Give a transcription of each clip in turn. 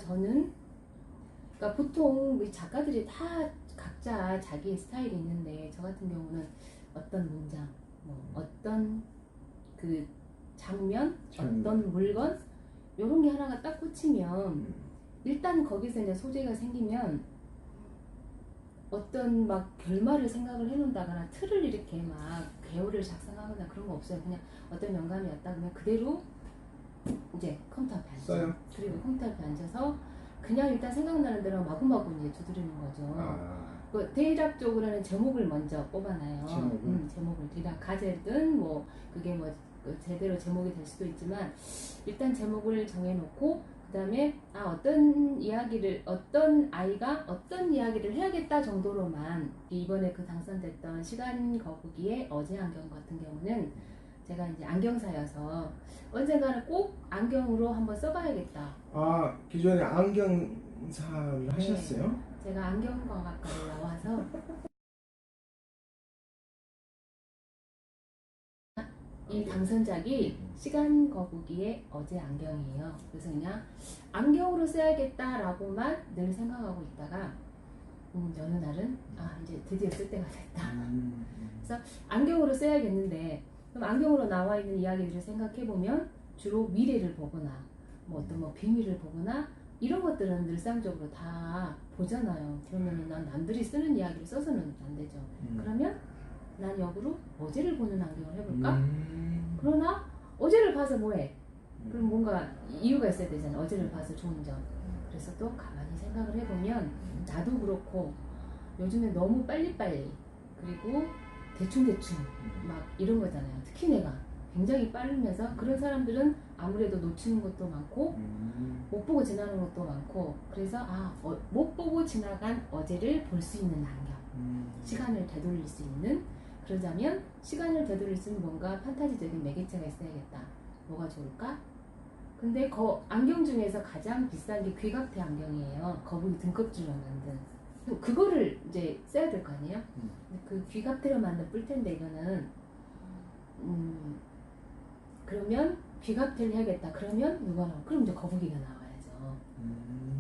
저는 그러니까 보통 우리 작가들이 다 각자 자기의 스타일이 있는데 저 같은 경우는 어떤 문장, 뭐 어떤 그 장면, 어떤 물건 이런 게 하나가 딱 꽂히면 일단 거기서 이제 소재가 생기면 어떤 막 결말을 생각을 해놓는다거나 틀을 이렇게 막 개요를 작성하거나 그런 거 없어요. 그냥 어떤 영감이 왔다 그러면 그대로 이제 컴퓨터 앞에 앉아요. 그리고 컴퓨터 앞에 앉아서 그냥 일단 생각나는 대로 마구마구 이제 두드리는 거죠. 그 대략적으로는 제목을 먼저 뽑아놔요. 제목을 대략 가제든 뭐 그게 뭐 제대로 제목이 될 수도 있지만 일단 제목을 정해놓고 그 다음에 어떤 이야기를 어떤 아이가 어떤 이야기를 해야겠다 정도로만 이번에 그 당선됐던 시간 거북이의 어제 안경 같은 경우는 제가 이제 안경사여서 언젠가는 꼭 안경으로 한번 써봐야겠다. 기존에 안경사를 하셨어요? 제가 안경광학과를 나와서 이 당선작이 시간 거북이의 어제 안경이에요. 그래서 그냥 안경으로 써야겠다라고만 늘 생각하고 있다가 어느 날은 이제 드디어 쓸 때가 됐다. 그래서 안경으로 써야겠는데 그럼 안경으로 나와 있는 이야기들을 생각해 보면 주로 미래를 보거나 뭐 어떤 뭐 비밀을 보거나 이런 것들은 늘상적으로 다 보잖아요. 그러면 난 남들이 쓰는 이야기를 써서는 안 되죠. 그러면 난 역으로 어제를 보는 안경을 해볼까? 그러나 어제를 봐서 뭐해? 그럼 뭔가 이유가 있어야 되잖아. 어제를 봐서 좋은 점. 그래서 또 가만히 생각을 해보면 나도 그렇고 요즘에 너무 빨리빨리 그리고 대충대충 막 이런 거잖아요. 특히 내가 굉장히 빠르면서 그런 사람들은 아무래도 놓치는 것도 많고 못 보고 지나는 것도 많고 그래서 못 보고 지나간 어제를 볼 수 있는 안경 시간을 되돌릴 수 있는 그러자면 시간을 되돌릴 수 있는 뭔가 판타지적인 매개체가 있어야겠다. 뭐가 좋을까? 근데 안경 중에서 가장 비싼 게 귀각태 안경이에요. 거북이 등껍질로 만든 그거를 이제 써야 될 거 아니에요? 그 귀각태로 만든 뿔텐데 이거는 그러면 귀각태를 해야겠다. 그러면 누가 나와? 그럼 이제 거북이가 나와야죠.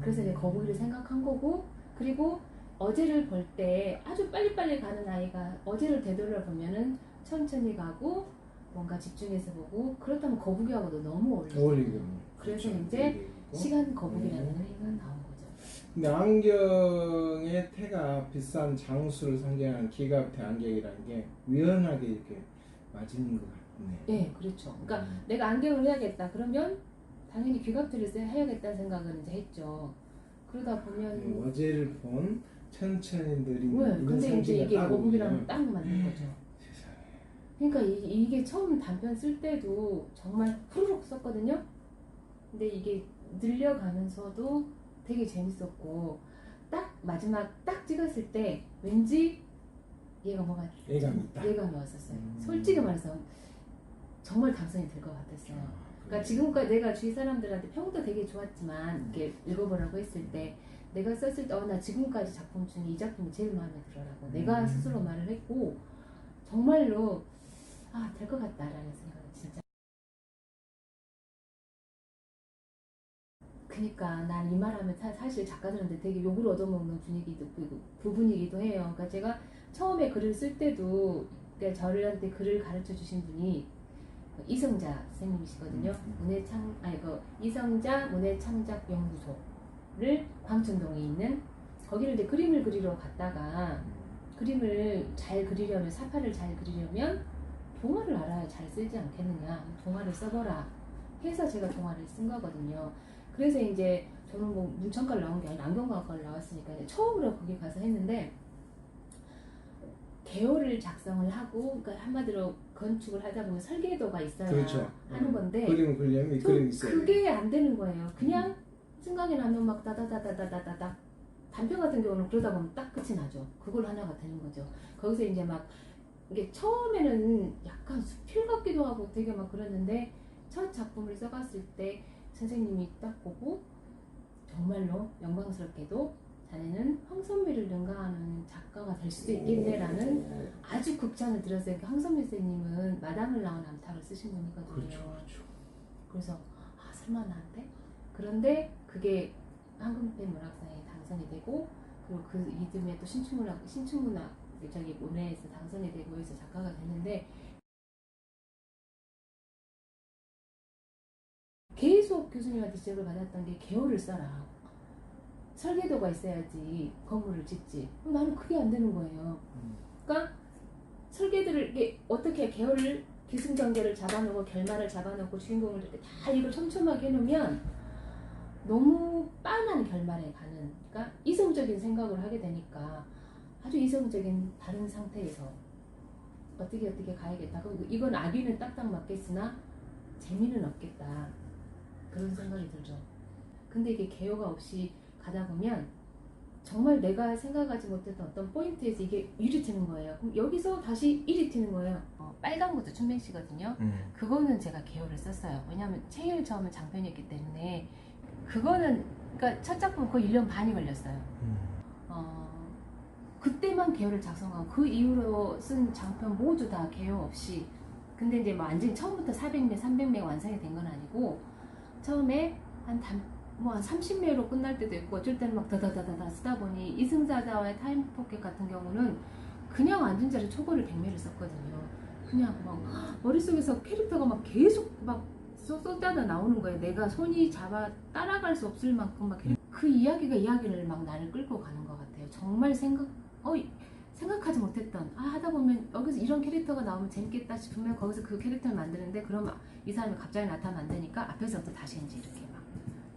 그래서 이제 거북이를 생각한 거고 그리고 어제를 볼 때 아주 빨리빨리 가는 아이가 어제를 되돌려 보면은 천천히 가고 뭔가 집중해서 보고 그렇다면 거북이하고도 너무 어울리죠. 그래서 그렇죠. 이제 시간 거북이라는 얘기가 나온 거죠. 근데 안경의 태가 비싼 장수를 상징하는 기갑태 안경이라는 게 유연하게 이렇게 맞은 것 같네요. 네, 그렇죠. 그러니까 내가 안경을 해야겠다. 그러면 당연히 귀각태를 해야겠다는 생각은 이제 했죠. 그러다 보면 어제를 본 천천히 느린 근데 이제 이게 거북이랑 딱 맞는 거죠. 그러니까 이게 처음 단편 쓸 때도 정말 후루룩 썼거든요. 근데 이게 늘려가면서도 되게 재밌었고 딱 마지막 딱 찍었을 때 왠지 얘가 뭐가 예감이 왔었어요. 솔직히 말해서 정말 당선이 될 것 같았어요. 그러니까 지금까지 내가 주위 사람들한테 평도 되게 좋았지만 이렇게 읽어보라고 했을 때 내가 썼을 때 나 지금까지 작품 중에 이 작품이 제일 마음에 들어라고 내가 스스로 말을 했고 정말로 될 것 같다라는 생각을 진짜. 그니까 난 이 말하면 사실 작가들한테 되게 욕을 얻어먹는 부분이기도 해요. 그러니까 제가 처음에 글을 쓸 때도 그러니까 저한테 글을 가르쳐 주신 분이 이성자 선생님이시거든요. 이성자 문해창작연구소를 광천동에 있는 거기를 이제 그림을 그리러 갔다가 그림을 잘 그리려면 사파를 잘 그리려면 동화를 알아야 잘 쓰지 않겠느냐. 동화를 써보라 해서 제가 동화를 쓴 거거든요. 그래서 이제 저는 뭐 문창과를 나온 게 아니라 안경과학과를 나왔으니까 이제 처음으로 거기 가서 했는데 개요를 작성을 하고 그러니까 한마디로 건축을 하다 보면 설계도가 있어야 하는 건데 그림을 그리려면 그림이 있어요. 그게 안 되는 거예요. 그냥 생각이 나면 막 다다다다다다다 단편 같은 경우는 그러다 보면 딱 끝이 나죠. 그걸 하나가 되는 거죠. 거기서 이제 막 이게 처음에는 약간 수필 같기도 하고 되게 막 그랬는데 첫 작품을 써봤을 때 선생님이 딱 보고 정말로 영광스럽게도 자네는 황선미를 능가하는 작가가 될 수도 있겠네라는 아주 극찬을 들었어요. 황선미 선생님은 마담을 낳은 암탉을 쓰신 분이거든요. 그렇죠. 그래서 설마 나한테? 그런데 그게 황금배 문학상에 당선이 되고 그리고 그 이듬해 또 신춘문학 저기 문회에서 당선이 되고 해서 작가가 됐는데 계속 교수님한테 지적을 받았던 게 개요를 써라. 설계도가 있어야지 건물을 짓지. 나는 그게 안 되는 거예요. 그러니까 설계도를 이게 어떻게 개요를 기승전결을 잡아놓고 결말을 잡아놓고 주인공을 이렇게 다 이걸 촘촘하게 해놓으면 너무 빤한 결말에 가는, 그러니까 이성적인 생각을 하게 되니까 아주 이성적인 다른 상태에서 어떻게 가야겠다. 그리고 이건 악의는 딱딱 맞겠으나 재미는 없겠다. 그런 생각이 들죠. 근데 이게 개요가 없이 가다 보면 정말 내가 생각하지 못했던 어떤 포인트에서 이게 일이 튀는 거예요. 그럼 여기서 다시 일이 튀는 거예요. 빨간 것도 춘맹씨거든요. 그거는 제가 개요를 썼어요. 왜냐하면 제일 처음에 장편이었기 때문에 그거는 그러니까 첫 작품 거의 1년 반이 걸렸어요. 그때만 개요를 작성하고 그 이후로 쓴 장편 모두 다 개요 없이. 근데 이제 뭐 완전히 처음부터 400매, 300매 완성이 된 건 아니고 처음에 한 30매로 끝날 때도 있고 어쩔 때는 막 다다다다다 쓰다 보니 이승사자와의 타임포켓 같은 경우는 그냥 앉은 자리 초고를 100매를 썼거든요. 그냥 막 머릿속에서 캐릭터가 막 계속 막 쏟아져 나오는 거예요. 내가 손이 잡아 따라갈 수 없을 만큼 막 그 이야기가 이야기를 막 나를 끌고 가는 것 같아요. 정말 생각하지 못했던 하다 보면 여기서 이런 캐릭터가 나오면 재밌겠다 싶으면 거기서 그 캐릭터를 만드는데 그러면 이 사람이 갑자기 나타나면 안 되니까 앞에서부터 다시 이제 이렇게 막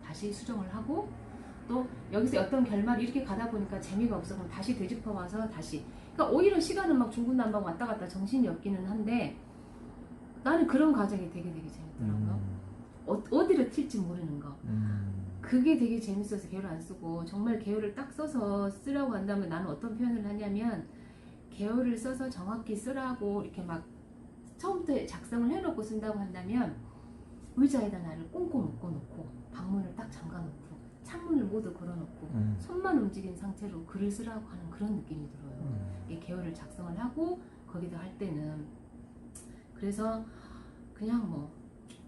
다시 수정을 하고 또 여기서 어떤 결말이 이렇게 가다 보니까 재미가 없어 그럼 다시 되짚어 와서 다시 그러니까 오히려 시간은 막 중구난방 왔다 갔다 정신이 없기는 한데 나는 그런 과정이 되게 재밌더라고요. 어디로 튈지 모르는 거. 그게 되게 재밌어서 개요를 안 쓰고 정말 개요를 딱 써서 쓰라고 한다면 나는 어떤 표현을 하냐면 개요를 써서 정확히 쓰라고 이렇게 막 처음부터 작성을 해놓고 쓴다고 한다면 의자에다 나를 꽁꽁 묶어놓고 방문을 딱 잠가놓고 창문을 모두 걸어놓고 손만 움직인 상태로 글을 쓰라고 하는 그런 느낌이 들어요. 이게 개요를 작성을 하고 거기다 할 때는 그래서 그냥 뭐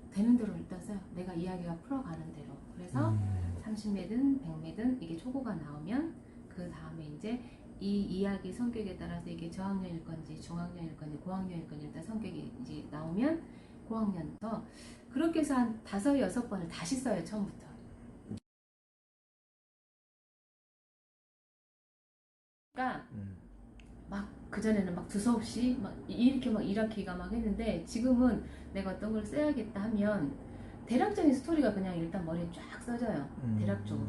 되는 대로 일단 써요. 내가 이야기가 풀어가는 대로. 그래서 30매든 100매든 이게 초고가 나오면 그 다음에 이제 이 이야기 성격에 따라서 이게 저학년일 건지 중학년일 건지 고학년일 건지 일단 성격이 이제 나오면 고학년부터 그렇게 해서 한 5-6번을 다시 써요. 처음부터. 그러니까 막 그전에는 막 두서없이 막 이렇게 막 이렇게가 막 했는데 지금은 내가 어떤 걸 써야겠다 하면 대략적인 스토리가 그냥 일단 머리에 쫙 써져요. 대략적으로.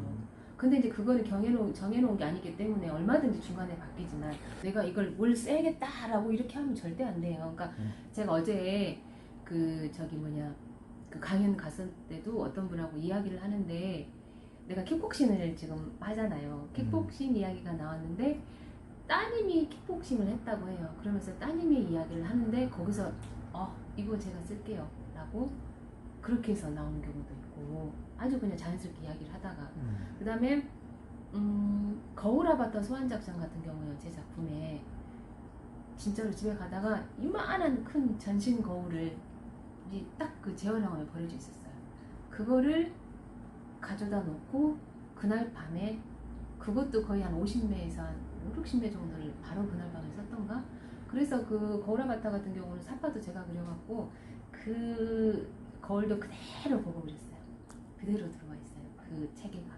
근데 이제 그거는 정해놓은 게 아니기 때문에 얼마든지 중간에 바뀌지만 내가 이걸 뭘 써야겠다라고 이렇게 하면 절대 안 돼요. 그러니까 제가 어제 그 강연 갔을 때도 어떤 분하고 이야기를 하는데 내가 킥복싱을 지금 하잖아요. 킥복싱 이야기가 나왔는데 따님이 킥복싱을 했다고 해요. 그러면서 따님의 이야기를 하는데 거기서 이거 제가 쓸게요 라고 그렇게 해서 나오는 경우도 있고 아주 그냥 자연스럽게 이야기를 하다가 그 다음에 거울아바타 소환작전 같은 경우에 제 작품에 진짜로 집에 가다가 이만한 큰 전신 거울을 딱 그 재활용함에 버려져 있었어요. 그거를 가져다 놓고 그날 밤에 그것도 거의 한 50매에서 한 50매 정도를 바로 그날 밤에 썼던가. 그래서 그 거울아바타 같은 경우는 사파도 제가 그려갖고 그 거울도 그대로 보고 그렸어요. 그대로 들어와 있어요. 그 체계가.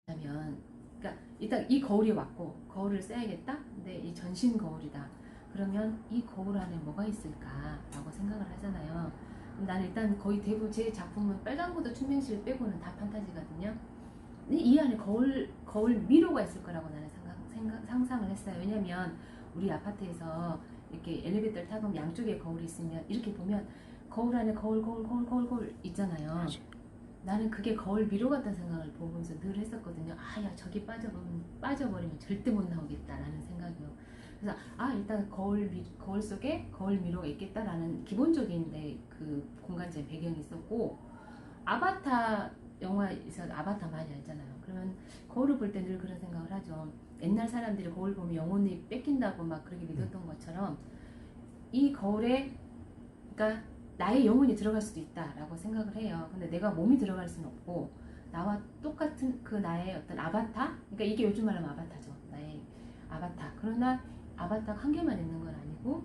그러면 그러니까 일단 이 거울이 왔고 거울을 써야겠다. 근데 이 전신 거울이다. 그러면 이 거울 안에 뭐가 있을까라고 생각을 하잖아요. 그럼 나는 일단 거의 대부분 제 작품은 빨간구두 춘맹실 빼고는 다 판타지거든요. 근데 이 안에 거울 미로가 있을 거라고 나는 상상을 했어요. 왜냐면 우리 아파트에서 이렇게 엘리베이터를 타고 양쪽에 거울이 있으면 이렇게 보면 거울 안에 거울 있잖아요. 나는 그게 거울 미로 같다는 생각을 보면서 늘 했었거든요. 야 저기 빠져버리면 절대 못 나오겠다라는 생각이요. 그래서 일단 거울 속에 거울 미로가 있겠다라는 기본적인 그 공간적 배경이 있었고 아바타 영화에서 아바타 많이 알잖아요. 그러면 거울을 볼 때 늘 그런 생각을 하죠. 옛날 사람들이 거울 보면 영혼이 뺏긴다고 막 그렇게 믿었던 것처럼 이 거울에 그러니까 나의 영혼이 들어갈 수도 있다라고 생각을 해요. 근데 내가 몸이 들어갈 수는 없고 나와 똑같은 그 나의 어떤 아바타, 그러니까 이게 요즘 말하면 아바타죠. 나의 아바타. 그러나 아바타가 한 개만 있는 건 아니고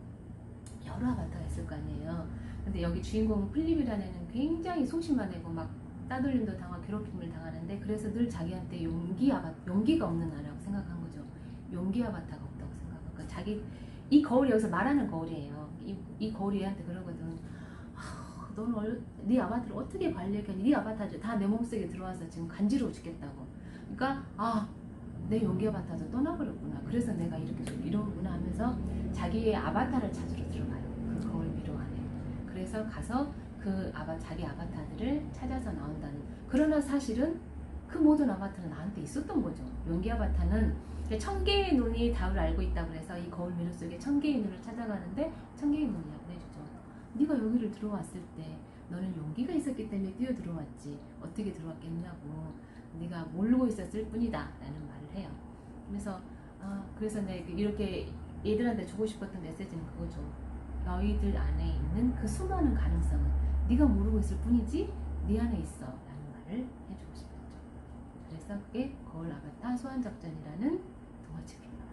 여러 아바타가 있을 거 아니에요. 근데 여기 주인공 필립이라는 애는 굉장히 소심하고 막 따돌림도 당하고 괴롭힘을 당하는데 그래서 늘 자기한테 용기가 없는 나라고 생각한 거죠. 용기 아바타가 없다고 생각하고 그러니까 자기 이 거울이 여기서 말하는 거울이에요. 이 거울이 얘한테 그러거든. 너는 네 아바타를 어떻게 관리했겠니? 네 아바타도 다 내 몸속에 들어와서 지금 간지러워 죽겠다고. 그러니까 내 용기 아바타도 떠나버렸구나. 그래서 내가 이렇게 좀 이러구나 하면서 자기의 아바타를 찾으러 들어가요. 그 거울 미로 안에. 그래서 가서 그 자기 아바타들을 찾아서 나온다는. 그러나 사실은 그 모든 아바타는 나한테 있었던 거죠. 용기 아바타는 1000개의 눈이 답을 알고 있다고 해서 이 거울 미로 속에 1000개의 눈을 찾아가는데 1000개의 눈이라고 해주죠. 네가 여기를 들어왔을 때 너는 용기가 있었기 때문에 뛰어 들어왔지 어떻게 들어왔겠냐고 네가 모르고 있었을 뿐이다 라는 말을 해요. 그래서 내가 이렇게 얘들한테 주고 싶었던 메시지는 그거죠. 너희들 안에 있는 그 수많은 가능성은 네가 모르고 있을 뿐이지 네 안에 있어 라는 말을 해주고 싶었죠. 그래서 그게 거울 아바타 소환작전이라는 동화책으로 나왔어요.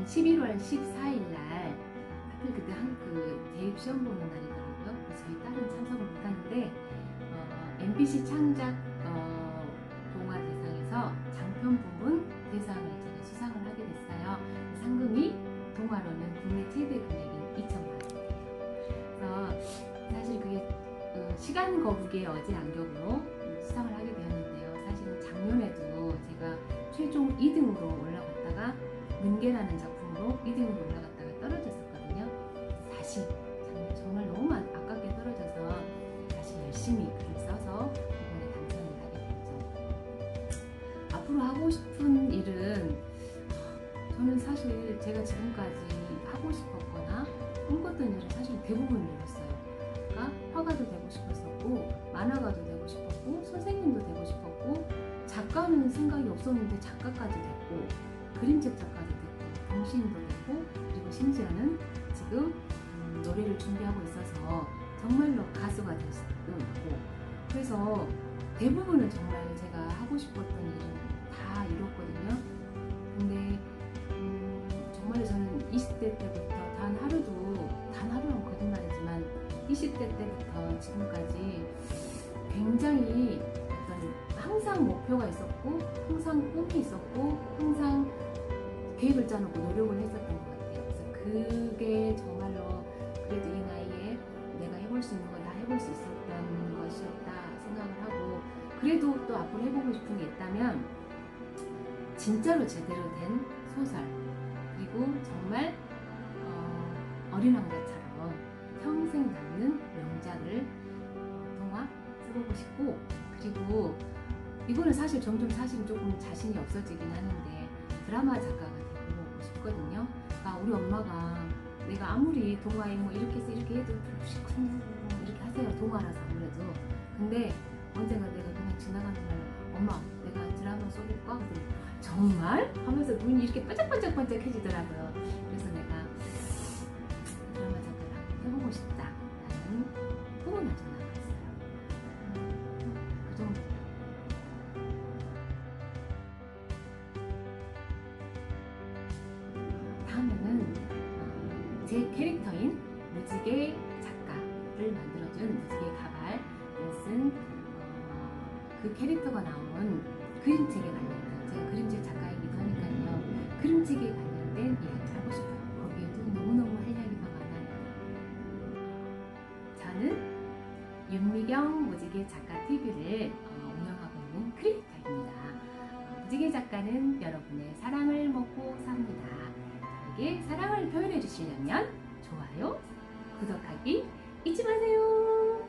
11월 14일 날 하필 그때 그 대입 시험 보는 날이더라고요. 그래서 저희 딸은 참석을 못하는데 MBC 창작 동화 대상에서 장편 부문 대상을 제가 수상을 하게 됐어요. 상금이 동화로는 국내 최대 금액인 2천만 원이에요. 그래서 사실 그게 시간 거북이의 어제 안경으로 수상을 하게 되었는데요. 사실은 작년에도 제가 최종 2등으로 올라갔다가 능계라는 작품으로 2등으로 올라갔다가 떨어졌었거든요. 다시 정말 너무 아깝게 떨어져서 다시 열심히 글을 써서 이번에 당선을 하게 됐죠. 앞으로 하고 싶은 일은 저는 사실 제가 지금까지 하고 싶었거나 꿈꿨던 일은 사실 대부분 이뤘어요. 그러니까 화가도 되고 싶었었고 만화가도 되고 싶었고 선생님도 되고 싶었고 작가는 생각이 없었는데 작가까지 됐고 그림책 작가도 됐고 동시인도 됐고 그리고 심지어는 지금 노래를 준비하고 있어서 정말로 가수가 될 수도 있고 그래서 대부분은 정말 제가 하고 싶었던 일은 다 이뤘거든요. 근데 정말 저는 20대 때부터 단 하루는 거짓말이지만 20대 때부터 지금까지 굉장히 항상 목표가 있었고 항상 꿈이 있었고 항상 계획을 짜놓고 노력을 했었던 것 같아요. 그래서 그게 정말로 그래도 이 나이에 내가 해볼 수 있는 걸 다 해볼 수 있었던 것이었다 생각을 하고 그래도 또 앞으로 해보고 싶은 게 있다면 진짜로 제대로 된 소설 그리고 정말 어린 왕자처럼 평생 남는 명작을 동화 써보고 싶고 그리고 이거는 사실 점점 조금 자신이 없어지긴 하는데 드라마 작가가 되고 싶거든요. 그러니까 우리 엄마가 내가 아무리 동화에 뭐 이렇게 해서 이렇게 해도 이렇게 하세요. 동화라서 아무래도. 근데 언젠가 내가 그냥 지나가는 날 엄마 내가 드라마 써볼까? 그랬더니 정말? 하면서 눈이 이렇게 반짝반짝해지더라고요. 그래서 내가 드라마 작가를 한번 해보고 싶다라는 꿈은 아직 남아있어요. 그 정도. 다음에는 제 캐릭터인 무지개 작가를 만들어준 무지개 가발을 쓴 그 캐릭터가 나온 그림책에 관련된 제가 그림책 작가이기도 하니까요. 그림책에 관련된 이야기를 하고 싶어요. 거기에도 너무너무 할 이야기가 많아요. 저는 윤미경 무지개 작가 TV를 운영하고 있는 크리에이터입니다. 무지개 작가는 여러분의 사랑을 먹고 삽니다. 저에게 사랑을 표현해 주시려면 좋아요, 구독하기 잊지 마세요.